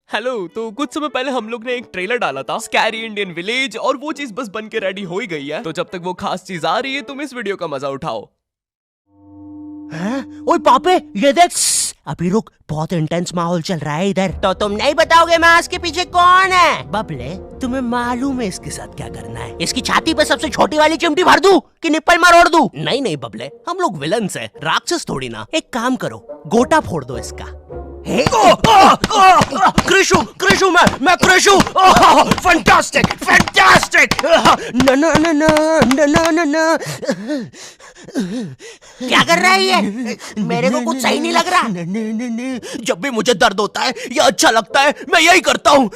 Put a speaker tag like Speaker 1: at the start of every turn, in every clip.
Speaker 1: Hello. तो कुछ समय पहले हम लोग ने एक ट्रेलर डाला था स्कैरी इंडियन विलेज, और वो चीज बस बन के रेडी हो ही गई है। तो जब तक वो खास चीज आ रही है तुम इस वीडियो का मजा उठाओ।
Speaker 2: ओए पापे, ये देख। अभी रुक, बहुत इंटेंस माहौल चल रहा है इधर। तो तुम नहीं बताओगे मास्क के पीछे कौन है? बबले, तुम्हें मालूम है इसके साथ क्या करना है? इसकी छाती पे सबसे छोटी वाली चिमटी भर दूं कि निप्पल मरोड़ दूं? नहीं नहीं बबले, हम लोग विलन्स हैं, राक्षस थोड़ी ना। एक काम करो, गोटा फोड़ दो इसका। कृषु, कृषु, मैं कृषु। Fantastic, fantastic. ना ना ना ना ना ना ना। क्या कर रहा है ये? मेरे को कुछ सही नहीं लग रहा। जब भी मुझे दर्द होता है या अच्छा लगता है मैं यही करता हूँ।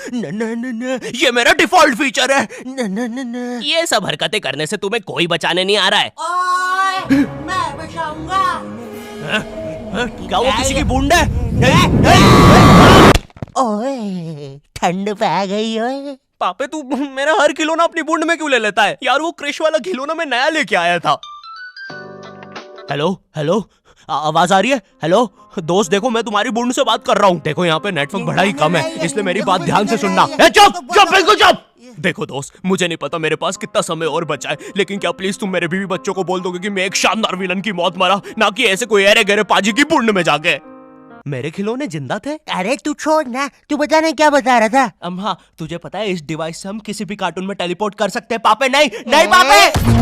Speaker 2: ये मेरा डिफॉल्ट फीचर है। ये सब हरकतें करने से तुम्हें कोई बचाने नहीं आ रहा है। ओए, मैं बचाऊंगा। क्या वो किसी की बूंद है? ओए, ठंड पै गई ओए।
Speaker 1: पापे तू मेरा हर खिलौना अपनी बूंद में क्यों ले लेता है यार? वो क्रिश वाला खिलौना मैं नया लेके आया था।
Speaker 2: हेलो हेलो, आवाज आ रही है? हेलो दोस्त, देखो मैं तुम्हारी बूंद से बात कर रहा हूँ। देखो यहाँ पे नेटवर्क बड़ा ही कम है, इसलिए मेरी बात ध्यान से सुनना। चुप चुप, बिल्कुल चुप।
Speaker 1: देखो दोस्त, मुझे नहीं पता मेरे पास कितना समय और बचा है, लेकिन क्या प्लीज तुम मेरे बीवी बच्चों को बोल दोगे कि मैं एक शानदार विलन की मौत मरा, ना कि ऐसे कोई अरे गहरे पाजी की बूंद में जाके।
Speaker 2: मेरे खिलौने जिंदा थे? अरे तू छोड़ ना, तू बता नहीं क्या बता रहा था? हाँ, तुझे पता है इस डिवाइस से हम किसी भी कार्टून में टेलीपोर्ट कर सकते हैं। पापे नहीं नहीं पापे।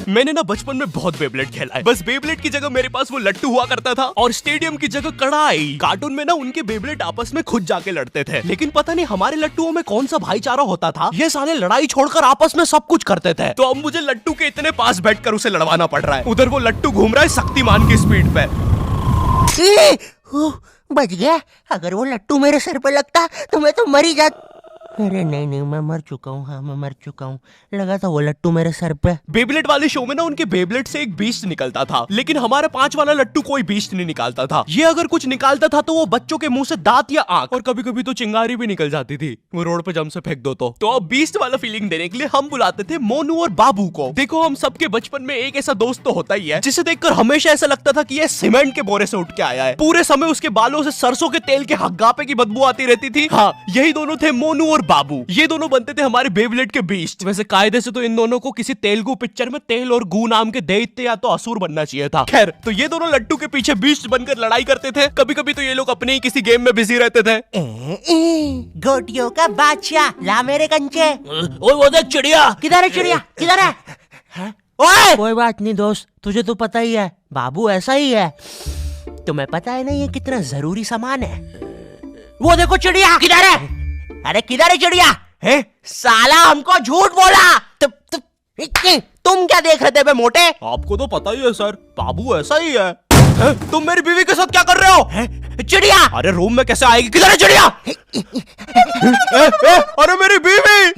Speaker 1: मैंने ना बचपन में बहुत बेब्लेड खेला है। बस बेब्लेड की जगह मेरे पास वो लट्टू हुआ करता था, और स्टेडियम की जगह कड़ाई। कार्टून में ना उनके बेब्लेड आपस में खुद जाके लड़ते थे, लेकिन पता नहीं हमारे लट्टुओं में कौन सा भाईचारा होता था, ये साले लड़ाई छोड़कर आपस में सब कुछ करते थे। तो अब मुझे लट्टू के इतने पास बैठकर उसे लड़वाना पड़ रहा है। उधर वो लट्टू घूम रहा है शक्तिमान की स्पीड पे।
Speaker 2: बच गया। अगर वो लट्टू मेरे सर पे लगता तो मैं तो मर ही जाता। अरे नहीं नहीं, मैं मर चुका हूँ। हाँ, मैं मर चुका हूँ। लगा था वो लट्टू मेरे सर पे।
Speaker 1: बेब्लेड वाले शो में ना उनके बेब्लेड से एक बीस्ट निकलता था, लेकिन हमारा 5 वाला लट्टू कोई बीस्ट नहीं निकालता था। ये अगर कुछ निकालता था तो वो बच्चों के मुंह से दांत या आंख, और कभी कभी तो चिंगारी भी निकल जाती थी, वो रोड पे जम से फेंक दो तो अब बीस्ट वाला फीलिंग देने के लिए हम बुलाते थे मोनू और बाबू को। देखो, हम सबके बचपन में एक ऐसा दोस्त तो होता ही है जिसे देखकर हमेशा ऐसा लगता था कि ये सीमेंट के बोरे से उठ के आया है। पूरे समय उसके बालों से सरसों के तेल के हग्गापे की बदबू आती रहती थी। हाँ, यही दोनों थे मोनू और बाबू। ये दोनों बनते थे हमारे बेब्लेड के बीस्ट। वैसे कायदे से तो इन दोनों को किसी तेलुगु पिक्चर में तेल और गू नाम के दैत्य या तो असुर बनना चाहिए था। खैर, तो ये दोनों लट्टू के पीछे बीस्ट बनकर लड़ाई करते थे। कभी कभी तो ये लोग अपने ही किसी गेम में बिजी रहते थे।
Speaker 2: गोटियों का बादशाह, ला मेरे कंचे। ओए वो देख चिड़िया। किधर है चिड़िया? किधर है? ओए, कोई बात नहीं दोस्त, तुझे तो पता ही है बाबू ऐसा ही है। तुम्हें पता है ना ये कितना जरूरी सामान है। वो देखो चिड़िया। किधर है? अरे किधर है चिड़िया? है? साला हमको झूठ बोला। तुम क्या देख रहे थे बे मोटे?
Speaker 1: आपको तो पता ही है सर, बाबू ऐसा ही है। तुम मेरी बीवी के साथ क्या कर रहे हो?
Speaker 2: चिड़िया।
Speaker 1: अरे रूम में कैसे आएगी? किधर है चिड़िया? अरे मेरी बीवी।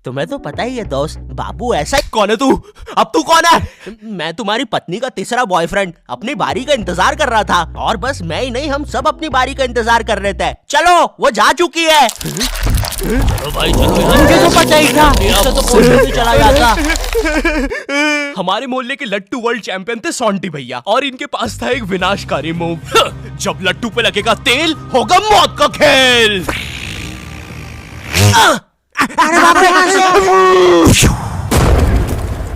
Speaker 2: तुम्हें तो पता ही है दोस्त, बाबू ऐसा ही।
Speaker 1: कौन है तू? अब तू कौन है?
Speaker 2: मैं तुम्हारी पत्नी का तीसरा बॉयफ्रेंड, अपनी बारी का इंतजार कर रहा था। और बस मैं ही नहीं, हम सब अपनी बारी का इंतजार कर रहे थे। चलो, वो जा चुकी है। चलो भाई चलो, मुझे तो पता ही था, इससे तो कोई नहीं चला जाता।
Speaker 1: हमारे मोहल्ले के लट्टू वर्ल्ड चैंपियन थे सोंटी भैया, और इनके पास था एक विनाशकारी मूव। जब लट्टू पे लगेगा तेल, होगा मौत का खेल।
Speaker 2: अरे बाप रे!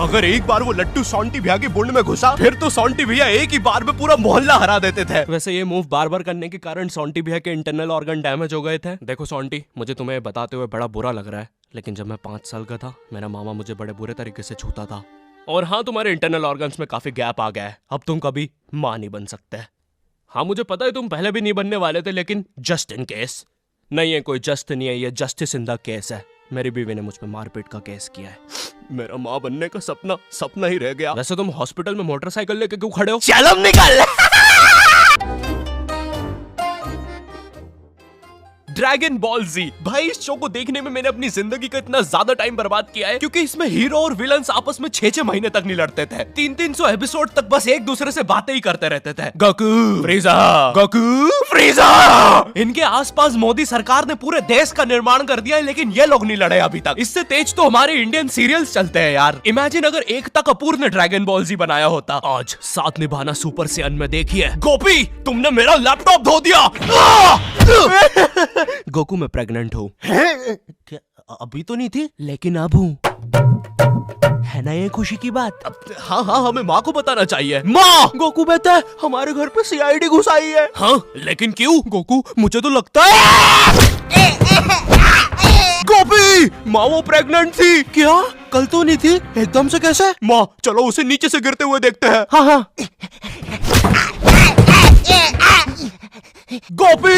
Speaker 1: अगर एक बार वो लट्टू सोंटी भैया की बुंड में घुसा, फिर तो सोंटी भैया एक ही बार में पूरा मोहल्ला हरा देते थे। वैसे ये मूव बार बार करने के कारण सोंटी भैया के इंटरनल ऑर्गन डैमेज हो गए थे। देखो सोंटी, मुझे तुम्हें बताते हुए बड़ा बुरा लग रहा है, लेकिन जब मैं 5 साल का था, मेरा मामा मुझे बड़े बुरे तरीके से छूता था। और हाँ, तुम्हारे इंटरनल ऑर्गन्स में काफी गैप आ गया है, अब तुम कभी माँ नहीं बन सकते। हाँ, मुझे पता है तुम पहले भी नहीं बनने वाले थे, लेकिन जस्ट इन केस। नहीं है, कोई जस्ट नहीं है, ये जस्टिस इन द केस है। मेरी बीवी ने मुझ पे मारपीट का केस किया है। मेरा माँ बनने का सपना ही रह गया। वैसे तुम हॉस्पिटल में मोटरसाइकिल लेके क्यों खड़े हो?
Speaker 2: चलम निकल।
Speaker 1: ड्रैगन बॉल जी। भाई इस शो को देखने में मैंने अपनी जिंदगी का इतना ज्यादा टाइम बर्बाद किया है, क्योंकि इसमें हीरो और विलन्स आपस में 6-6 महीने तक नहीं लड़ते थे। 300 एपिसोड तक बस एक दूसरे से बातें ही करते रहते थे। Goku फ्रीजा, Goku फ्रीजा। इनके आसपास मोदी सरकार ने पूरे देश का निर्माण कर दिया है, लेकिन ये लोग नहीं लड़े अभी तक। इससे तेज तो हमारे इंडियन सीरियल्स चलते हैं यार। इमेजिन अगर एकता कपूर ने ड्रैगन बॉल जी बनाया होता। आज साथ निभाना सुपर सेयन में देखिए। गोपी तुमने मेरा लैपटॉप धो दिया। गोकू मैं प्रेग्नेंट हूँ।
Speaker 2: क्या अभी तो नहीं थी, लेकिन अब हूँ। है ना ये खुशी की बात?
Speaker 1: हाँ हाँ, हमें माँ को बताना चाहिए। माँ, गोकू बेटा हमारे घर पे सीआईडी घुस आई है। हाँ लेकिन क्यों? गोकू मुझे तो लगता है गोपी माँ वो प्रेग्नेंट थी। क्या? कल तो नहीं थी, एकदम से कैसे? माँ चलो उसे नीचे से गिरते हुए देखते हैं। हाँ हाँ। गोपी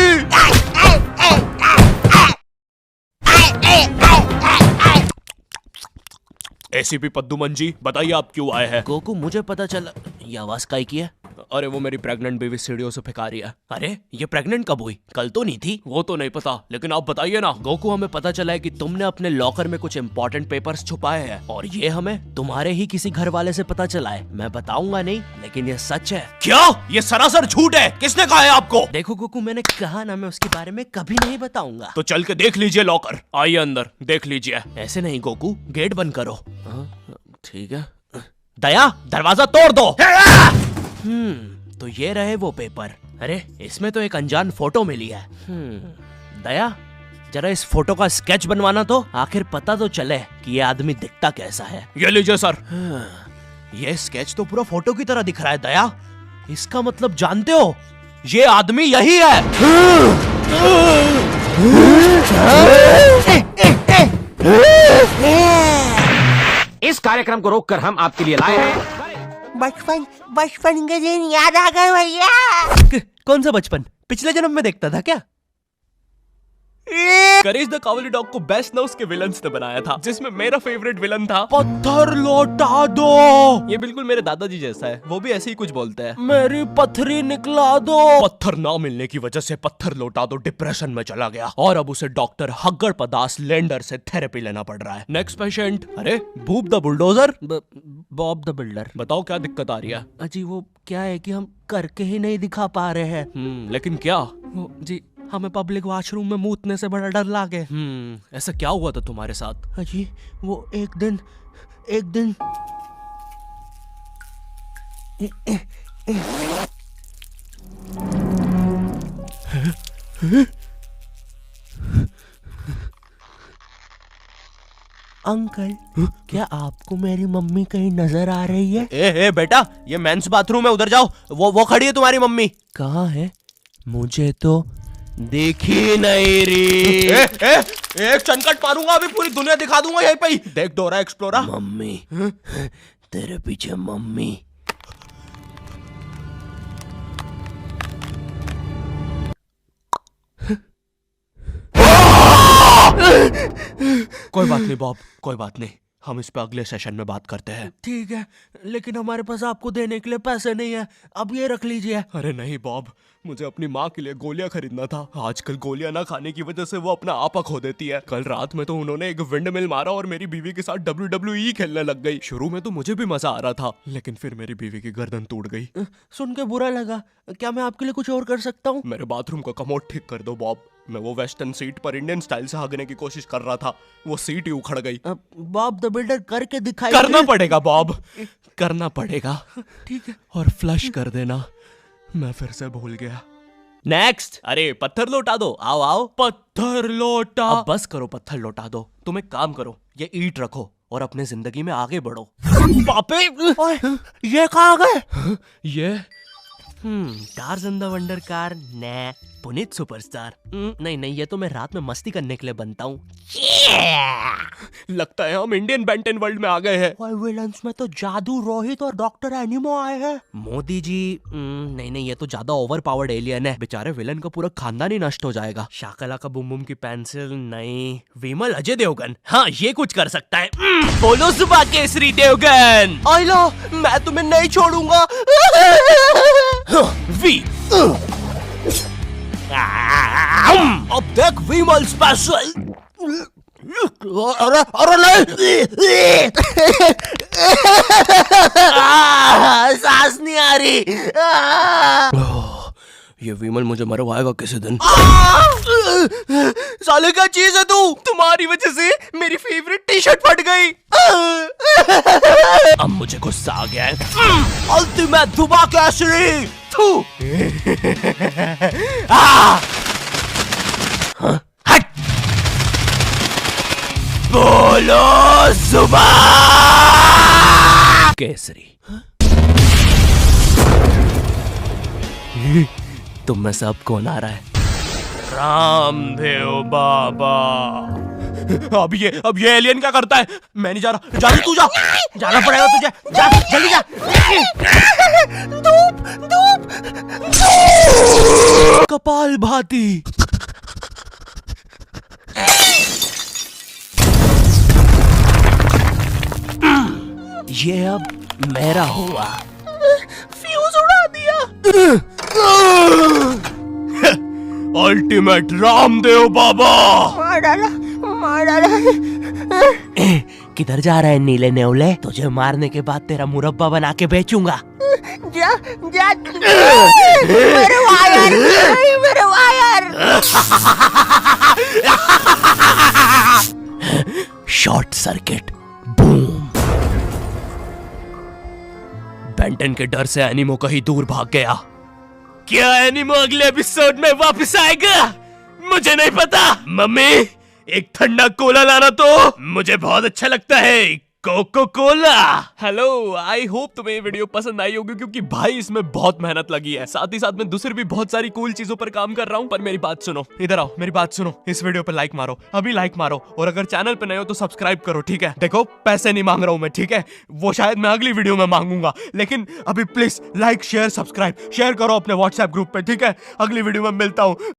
Speaker 1: एसीपी पद्दुमन जी बताइए आप क्यों आए हैं?
Speaker 2: गोकू मुझे पता चला। ये आवाज काई की है?
Speaker 1: अरे वो मेरी प्रेग्नेंट बेबी सीढ़ियों से फेंका रही है। अरे ये प्रेग्नेंट कब हुई? कल तो नहीं थी। वो तो नहीं पता, लेकिन आप बताइए ना।
Speaker 2: गोकू हमें पता चला है कि तुमने अपने लॉकर में कुछ इम्पोर्टेंट पेपर्स छुपाए हैं, और ये हमें तुम्हारे ही किसी घर वाले से पता चला है। मैं बताऊंगा नहीं, लेकिन ये सच है।
Speaker 1: क्या? ये सरासर झूठ है। किसने कहा है आपको?
Speaker 2: देखो गोकू मैंने कहा ना, मैं उसके बारे में कभी नहीं बताऊंगा।
Speaker 1: तो चल के देख लीजिए लॉकर। आइए अंदर देख लीजिए।
Speaker 2: ऐसे नहीं गोकू, गेट बंद करो। ठीक है।
Speaker 1: दया दरवाजा तोड़ दो।
Speaker 2: तो ये रहे वो पेपर। अरे इसमें तो एक अनजान फोटो मिली है। दया जरा इस फोटो का स्केच बनवाना तो, आखिर पता तो चले कि ये आदमी दिखता कैसा है।
Speaker 1: ये लीजिए सर।
Speaker 2: ये स्केच तो पूरा फोटो की तरह दिख रहा है दया। इसका मतलब जानते हो, ये आदमी यही है।
Speaker 3: इस कार्यक्रम को रोककर हम आपके लिए लाए हैं
Speaker 2: बचपन के दिन याद आ गए भैया। कौन सा बचपन? पिछले जन्म में देखता था क्या?
Speaker 1: करेज द कावली डॉग को बेस्ट ना उसके विलन्स ने बनाया था, जिसमें मेरा फेवरेट विलन था पत्थर लौटा दो। ये बिल्कुल मेरे दादाजी जैसा है, वो भी ऐसे ही कुछ बोलते हैं।
Speaker 2: मेरी पथरी निकला दो।
Speaker 1: पत्थर ना मिलने की वजह से पत्थर लौटा दो डिप्रेशन में चला गया, और अब उसे डॉक्टर हग्गड़ पदास लेंडर से थेरेपी लेना पड़ रहा है। Next patient. अरे भूप the bulldozer.
Speaker 2: Bob the builder.
Speaker 1: बताओ क्या दिक्कत आ रही है?
Speaker 2: अजी वो क्या है कि हम करके ही नहीं दिखा पा रहे हैं।
Speaker 1: लेकिन क्या?
Speaker 2: जी हमें पब्लिक वॉशरूम में मूतने से बड़ा डर लागे।
Speaker 1: ऐसा क्या हुआ था तुम्हारे साथ?
Speaker 2: अजी वो एक दिन अंकल क्या आपको मेरी मम्मी कहीं नजर आ रही है?
Speaker 1: ए बेटा ये मेंस बाथरूम है, उधर जाओ। वो खड़ी है तुम्हारी मम्मी।
Speaker 2: कहाँ है? मुझे तो देखी नहीं रही।
Speaker 1: एक चनकट मारूंगा, अभी पूरी दुनिया दिखा दूंगा यहीं पे ही। देख डोरा एक्सप्लोरा।
Speaker 2: मम्मी तेरे पीछे मम्मी।
Speaker 1: कोई बात नहीं बॉब, कोई बात नहीं, हम इस पे अगले सेशन में बात करते हैं।
Speaker 2: ठीक है, लेकिन हमारे पास आपको देने के लिए पैसे नहीं है, अब ये रख लीजिए।
Speaker 1: अरे नहीं बॉब, मुझे अपनी माँ के लिए गोलियां खरीदना था। आजकल गोलियां ना खाने की वजह से वो अपना आपा खो देती है। कल रात में तो उन्होंने एक विंड मिल मारा और मेरी बीवी के साथ WWE खेलने लग गई। शुरू में तो मुझे भी मजा आ रहा था, लेकिन फिर मेरी बीवी की गर्दन टूट गई।
Speaker 2: सुन के बुरा लगा। क्या मैं आपके लिए कुछ और कर सकता हूँ?
Speaker 1: मेरे बाथरूम का कमोड ठीक कर दो बॉब। मैं वो वेस्टर्न सीट पर इंडियन स्टाइल से भागने की कोशिश कर रहा था, वो सीट ही उखड़ गई।
Speaker 2: बॉब द बिल्डर करके दिखाई।
Speaker 1: करना पड़ेगा बॉब, करना पड़ेगा।
Speaker 2: ठीक है।
Speaker 1: और फ्लश कर देना, मैं फिर से भूल गया। नेक्स्ट। अरे पत्थर लौटा दो। आओ आओ। पत्थर लौटा। अब बस करो, पत्थर लौटा दो। तुम एक काम करो, ये ईंट रखो और अपने जिंदगी में आगे बढ़ो। पापे
Speaker 2: ये कहाँ गए?
Speaker 1: ये
Speaker 2: टार्ज़न द वंडर कार ने पुनीत सुपरस्टार। नहीं ये तो मैं रात में मस्ती करने के लिए बनता हूँ।
Speaker 1: लगता है हम इंडियन बेंटन वर्ल्ड में आ गए हैं।
Speaker 2: और विलन्स में तो जादू रोहित और डॉक्टर एनिमो आए हैं। मोदी जी नहीं ये तो ज्यादा ओवर पावर्ड एलियन है। बेचारे विलन का पूरा खानदान ही नष्ट हो जाएगा। शाकला का बुम बुम की पेंसिल नहीं। विमल अजय देवगन, हाँ ये कुछ कर सकता है।
Speaker 1: बोलो सुबह केसरी देवगन।
Speaker 2: आइलो मैं तुम्हें नहीं छोड़ूंगा।
Speaker 1: वी अब देख वी
Speaker 2: विमल स्पेशल। अरे अरे नहीं, सांस नहीं आ रही।
Speaker 1: ये विमल मुझे मरवाएगा किसी दिन। साले क्या चीज है तू? तुम्हारी वजह से मेरी फेवरेट टी शर्ट फट गई। अब मुझे गुस्सा आ गया है।
Speaker 2: अल्टीमेट धुबा केसरी। थू।
Speaker 1: हट। बोलो जुबान केसरी। तुम में से अब कौन आ रहा है? रामदेव बाबा। अब ये एलियन क्या करता है? मैं नहीं जा रहा। जा तू जा।
Speaker 2: जाना पड़ेगा तुझे। जा जल्दी जा। धूप धूप
Speaker 1: कपाल भाती। ये अब मेरा हुआ।
Speaker 2: फ्यूज उड़ा दिया।
Speaker 1: अल्टीमेट रामदेव बाबा।
Speaker 2: मार डाला, मार डाला। किधर जा रहा है नीले नेवले? तुझे मारने के बाद तेरा मुरब्बा बना के बेचूंगा। जा जा। मेरे वायर, मेरे wire.
Speaker 1: Short circuit. Boom. Benton के डर से एनिमो कहीं दूर भाग गया। क्या एनिमो अगले एपिसोड में वापस आएगा? मुझे नहीं पता। मम्मी एक ठंडा कोला लाना तो। मुझे बहुत अच्छा लगता है Coca Cola. Hello, I hope तुम्हें ये वीडियो पसंद आई होगी, क्योंकि भाई इसमें बहुत मेहनत लगी है। साथ ही साथ में दूसरी भी बहुत सारी कूल चीजों पर काम कर रहा हूँ। पर मेरी बात सुनो, इधर आओ, मेरी बात सुनो। इस वीडियो पर लाइक मारो, अभी लाइक मारो। और अगर चैनल पे नए हो तो सब्सक्राइब करो, ठीक है? देखो पैसे नहीं मांग रहा हूँ मैं, ठीक है? वो शायद मैं अगली वीडियो में मांगूंगा, लेकिन अभी please like share subscribe share करो अपने व्हाट्सएप ग्रुप पे, ठीक है? अगली वीडियो में मिलता हूँ।